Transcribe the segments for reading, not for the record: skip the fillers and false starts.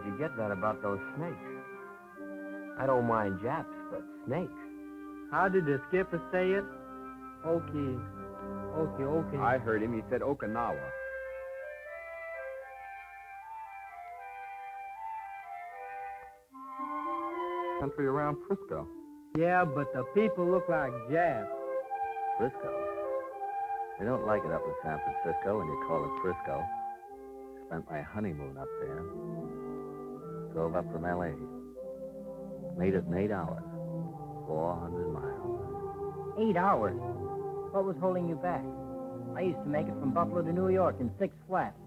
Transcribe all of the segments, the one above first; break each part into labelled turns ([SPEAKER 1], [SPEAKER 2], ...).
[SPEAKER 1] you get that about those snakes? I don't mind Japs, but snakes.
[SPEAKER 2] How did the skipper say it? Okay.
[SPEAKER 3] I heard him. He said Okinawa. Country around Frisco.
[SPEAKER 2] Yeah, but the people look like Japs.
[SPEAKER 1] Frisco? They don't like it up in San Francisco when you call it Frisco. Spent my honeymoon up there. Drove up from L.A. Made it in 8 hours. 400 miles.
[SPEAKER 4] 8 hours? What was holding you back? I used to make it from Buffalo to New York in 6 flats.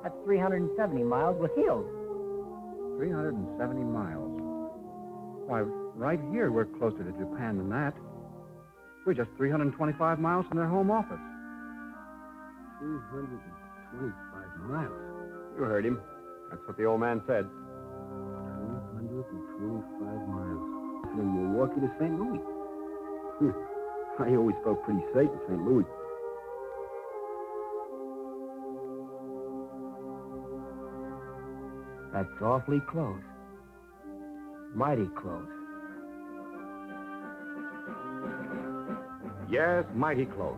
[SPEAKER 4] That's 370 miles with hills.
[SPEAKER 3] 370 miles. Why, right here, we're closer to Japan than that. We're just 325 miles from their home office.
[SPEAKER 5] 325 miles.
[SPEAKER 3] You heard him. That's what the old man said.
[SPEAKER 5] 325 miles. From Milwaukee to St. Louis. I always felt pretty safe in St. Louis.
[SPEAKER 1] That's awfully close. Mighty close.
[SPEAKER 6] Yes, mighty close.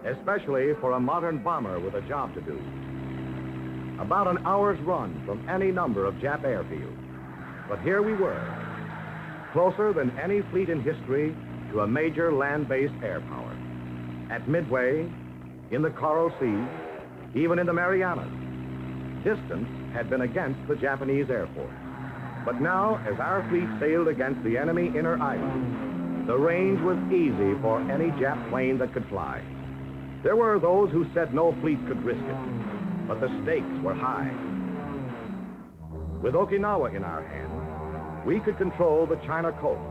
[SPEAKER 6] Especially for a modern bomber with a job to do. About an hour's run from any number of Jap airfields. But here we were, closer than any fleet in history to a major land-based air power. At Midway, in the Coral Sea, even in the Marianas, distance had been against the Japanese Air Force. But now, as our fleet sailed against the enemy inner island, the range was easy for any Jap plane that could fly. There were those who said no fleet could risk it, but the stakes were high. With Okinawa in our hands, we could control the China coast,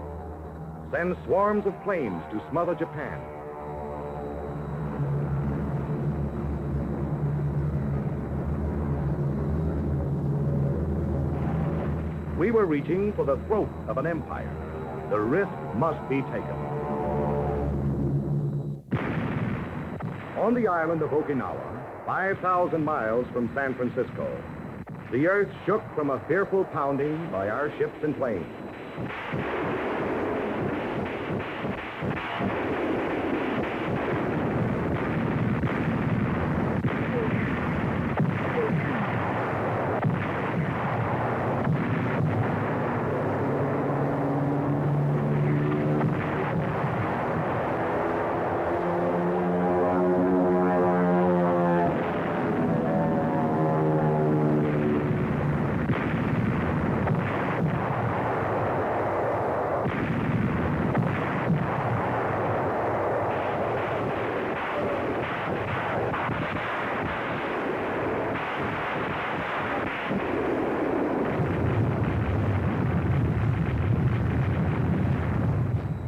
[SPEAKER 6] send swarms of planes to smother Japan. We were reaching for the throat of an empire. The risk must be taken. On the island of Okinawa, 5,000 miles from San Francisco, the earth shook from a fearful pounding by our ships and planes.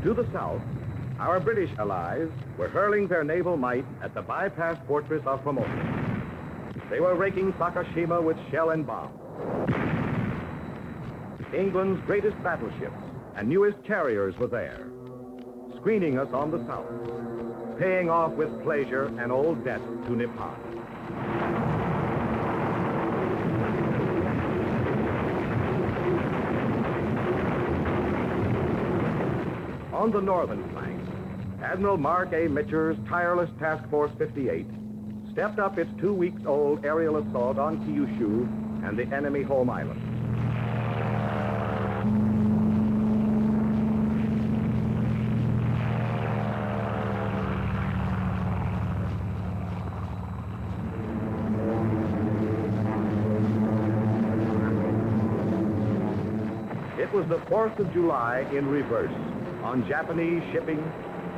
[SPEAKER 6] To the south, our British allies were hurling their naval might at the bypassed fortress of Formosa. They were raking Sakashima with shell and bomb. England's greatest battleships and newest carriers were there, screening us on the south, paying off with pleasure an old debt to Nippon. On the northern flank, Admiral Mark A. Mitcher's tireless Task Force 58 stepped up its 2-week-old aerial assault on Kyushu and the enemy home island. It was the 4th of July in reverse, on Japanese shipping,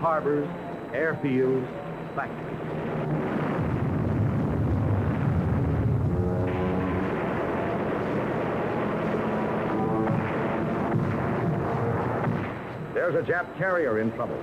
[SPEAKER 6] harbors, airfields, factories. There's a Jap carrier in trouble.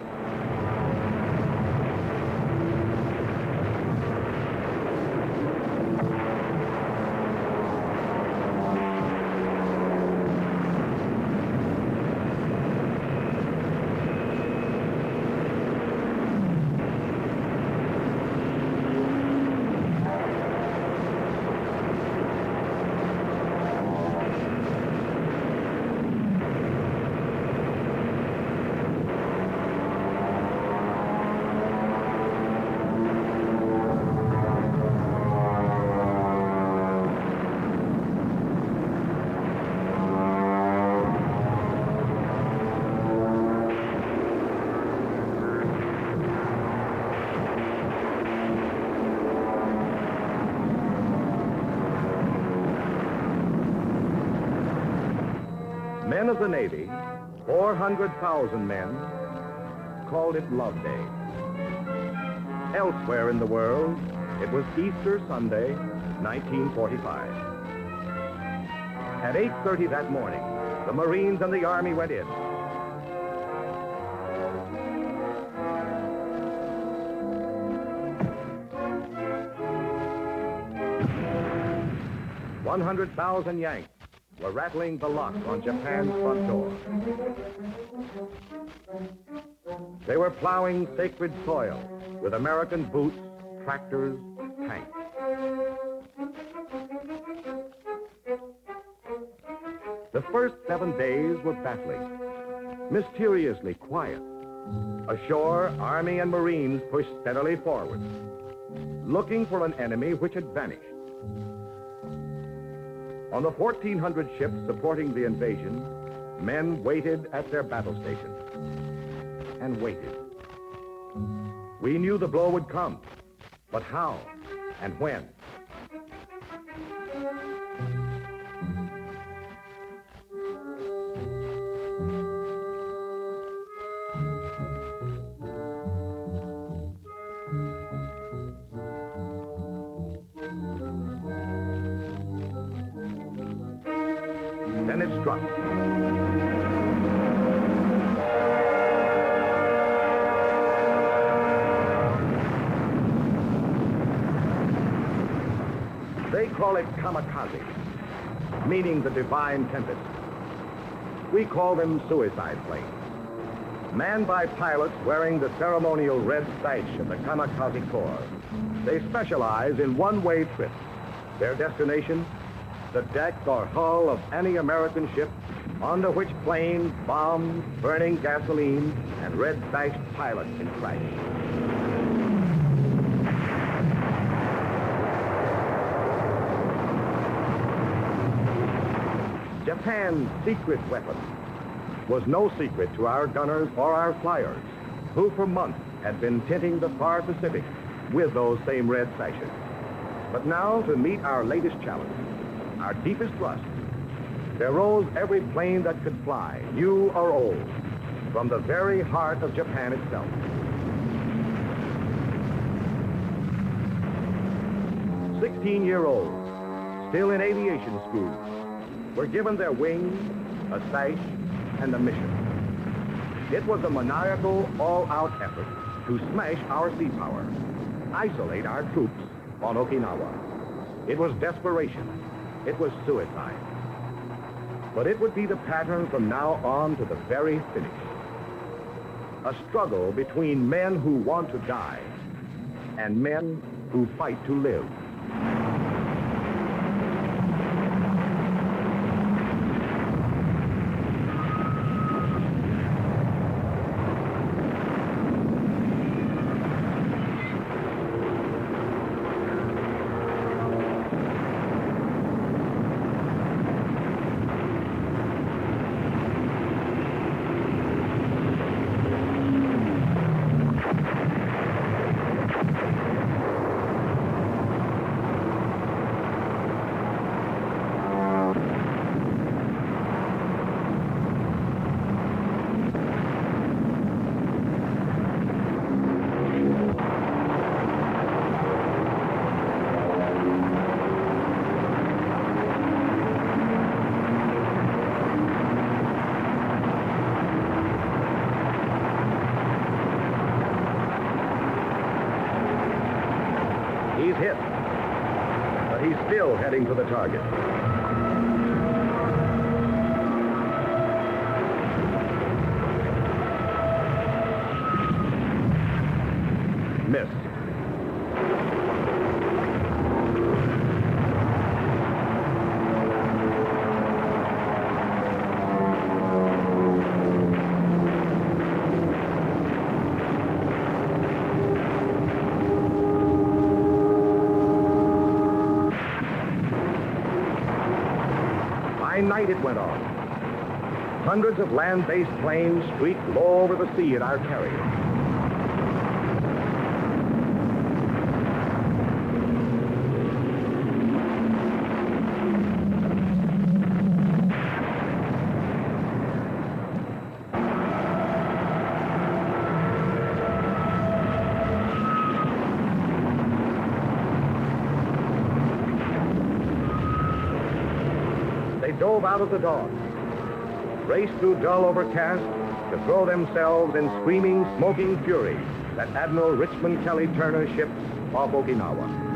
[SPEAKER 6] Men of the Navy, 400,000 men, called it Love Day. Elsewhere in the world, it was Easter Sunday, 1945. At 8:30 that morning, the Marines and the Army went in. $100,000 Yanks were rattling the lock on Japan's front door. They were plowing sacred soil with American boots, tractors, tanks. The first 7 days were battling, mysteriously quiet. Ashore, Army and Marines pushed steadily forward, looking for an enemy which had vanished. On the 1,400 ships supporting the invasion, men waited at their battle stations and waited. We knew the blow would come, but how and when? Then it struck. They call it kamikaze, meaning the divine tempest. We call them suicide planes, manned by pilots wearing the ceremonial red sash of the kamikaze corps. They specialize in one-way trips. Their destination, the deck or hull of any American ship onto which planes, bombs, burning gasoline, and red-sashed pilots can crash. Japan's secret weapon was no secret to our gunners or our flyers, who for months had been tinting the far Pacific with those same red sashes. But now, to meet our latest challenge, our deepest thrust, there rose every plane that could fly, new or old, from the very heart of Japan itself. "16-year-olds, still in aviation school, were given their wings, a sash, and a mission. It was a maniacal, all-out effort to smash our sea power, isolate our troops on Okinawa. It was desperation. It was suicide. But it would be the pattern from now on to the very finish. A struggle between men who want to die and men who fight to live. He's hit, but he's still heading for the target. Missed. Night it went on. Hundreds of land-based planes streaked low over the sea at our carrier. drove out of the dawn, raced through dull overcast to throw themselves in screaming, smoking fury at Admiral Richmond Kelly Turner's ships off Okinawa.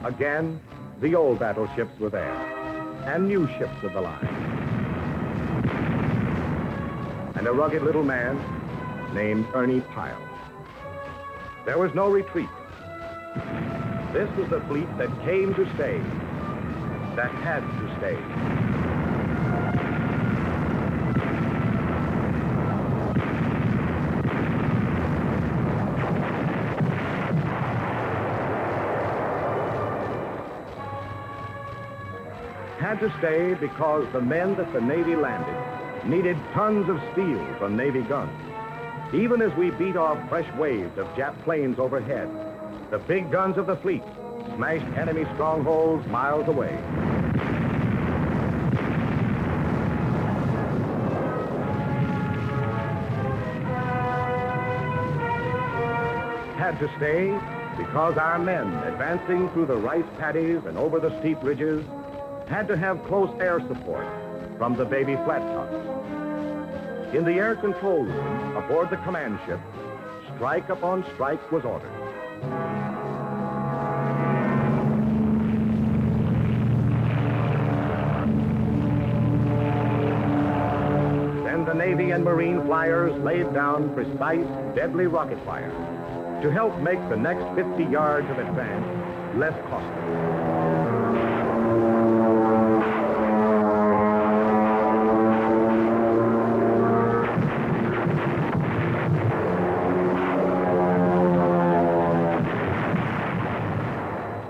[SPEAKER 6] Again, the old battleships were there, and new ships of the line. And a rugged little man named Ernie Pyle. There was no retreat. This was the fleet that came to stay, that had to stay. Had to stay because the men that the Navy landed needed tons of steel from Navy guns. Even as we beat off fresh waves of Jap planes overhead, the big guns of the fleet smashed enemy strongholds miles away. Had to stay because our men, advancing through the rice paddies and over the steep ridges, had to have close air support from the baby flat tops. In the air control room aboard the command ship, strike upon strike was ordered. Then the Navy and Marine flyers laid down precise, deadly rocket fire to help make the next 50 yards of advance less costly.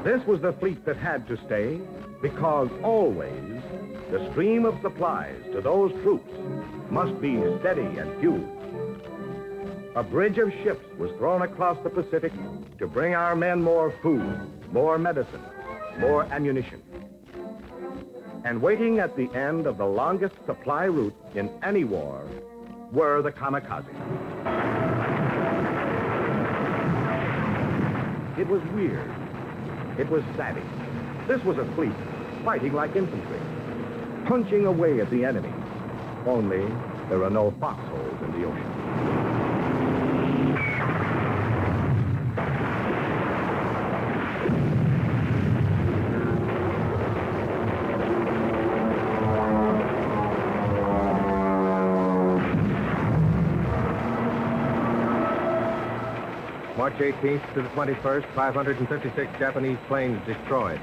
[SPEAKER 6] This was the fleet that had to stay because always the stream of supplies to those troops must be steady and fused. A bridge of ships was thrown across the Pacific to bring our men more food, more medicine, more ammunition. And waiting at the end of the longest supply route in any war were the kamikazes. It was weird. It was savvy. This was a fleet fighting like infantry, punching away at the enemy. Only there are no foxholes in the ocean.
[SPEAKER 7] March 18th to the 21st, 556 Japanese planes destroyed.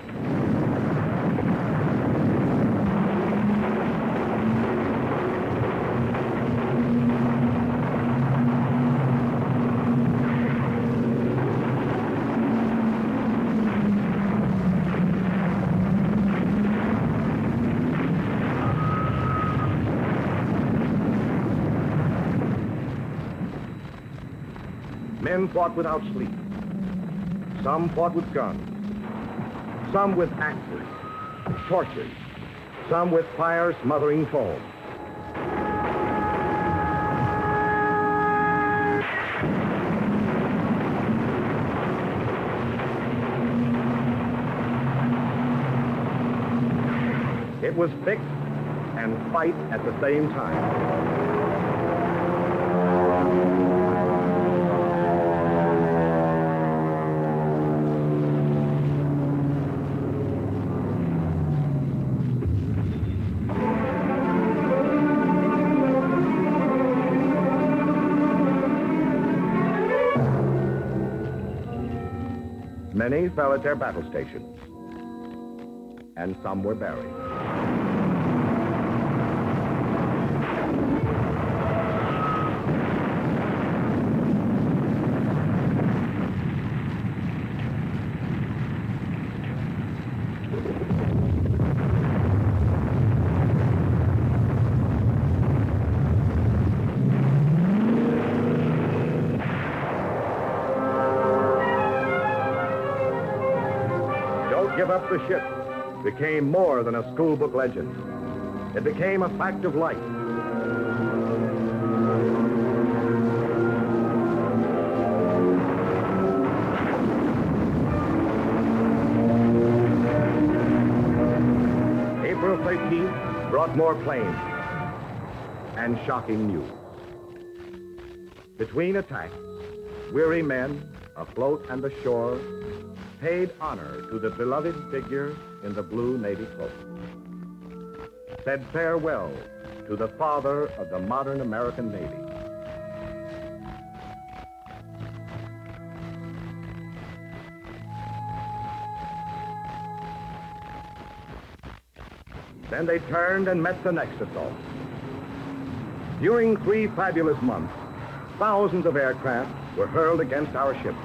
[SPEAKER 6] Men fought without sleep. Some fought with guns. Some with axes, torches. Some with fire-smothering foam. It was fix and fight at the same time. Many fell at their battle stations, and some were buried. Don't give up the ship became more than a schoolbook legend. It became a fact of life. April 13th brought more planes and shocking news. Between attacks, weary men, afloat and ashore, paid honor to the beloved figure in the blue Navy cloak, said farewell to the father of the modern American Navy. Then they turned and met the next assault. During 3 fabulous months, thousands of aircraft were hurled against our ships.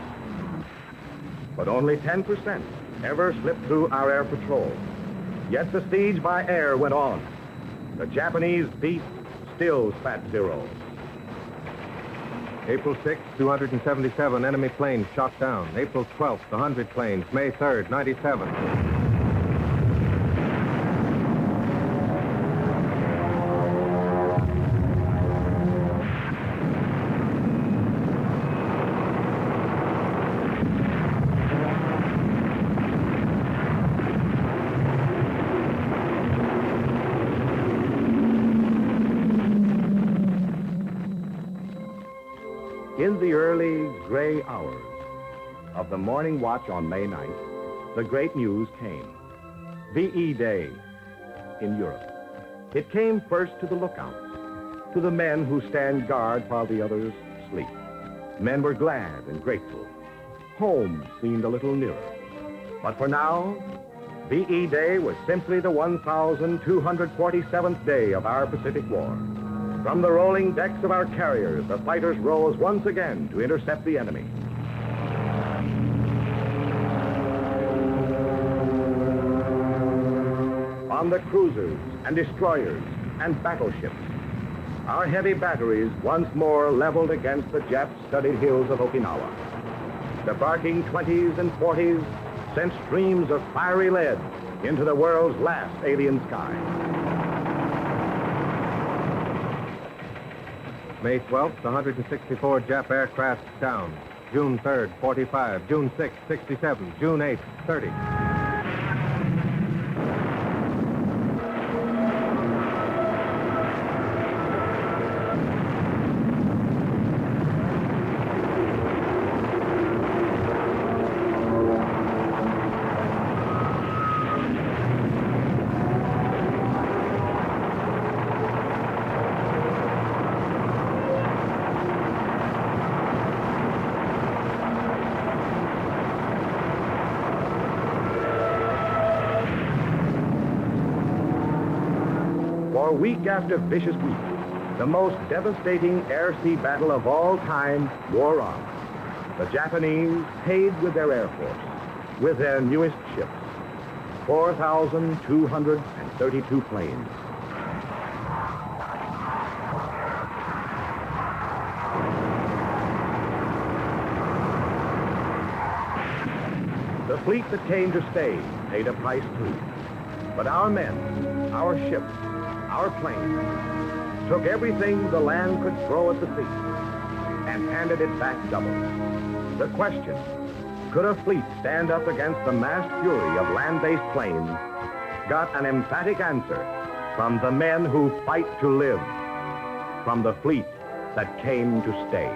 [SPEAKER 6] But only 10% ever slipped through our air patrol. Yet the siege by air went on. The Japanese beast still spat zero.
[SPEAKER 7] April 6th, 277 enemy planes shot down. April 12th, 100 planes. May 3rd, 97.
[SPEAKER 6] In the early gray hours of the morning watch on May 9th, the great news came. VE Day in Europe. It came first to the lookouts, to the men who stand guard while the others sleep. Men were glad and grateful. Home seemed a little nearer. But for now, VE Day was simply the 1,247th day of our Pacific War. From the rolling decks of our carriers, the fighters rose once again to intercept the enemy. On the cruisers and destroyers and battleships, our heavy batteries once more leveled against the Jap-studded hills of Okinawa. The barking 20s and 40s sent streams of fiery lead into the world's last alien sky.
[SPEAKER 7] May 12th, 164 Jap aircraft down. June 3rd, 45. June 6th, 67. June 8th, 30.
[SPEAKER 6] For week after vicious week, the most devastating air-sea battle of all time wore on. The Japanese paid with their Air Force, with their newest ships, 4,232 planes. The fleet that came to stay paid a price too. But our men, our ships, our planes, took everything the land could throw at the sea and handed it back double. The question, could a fleet stand up against the massed fury of land-based planes, got an emphatic answer from the men who fight to live, from the fleet that came to stay.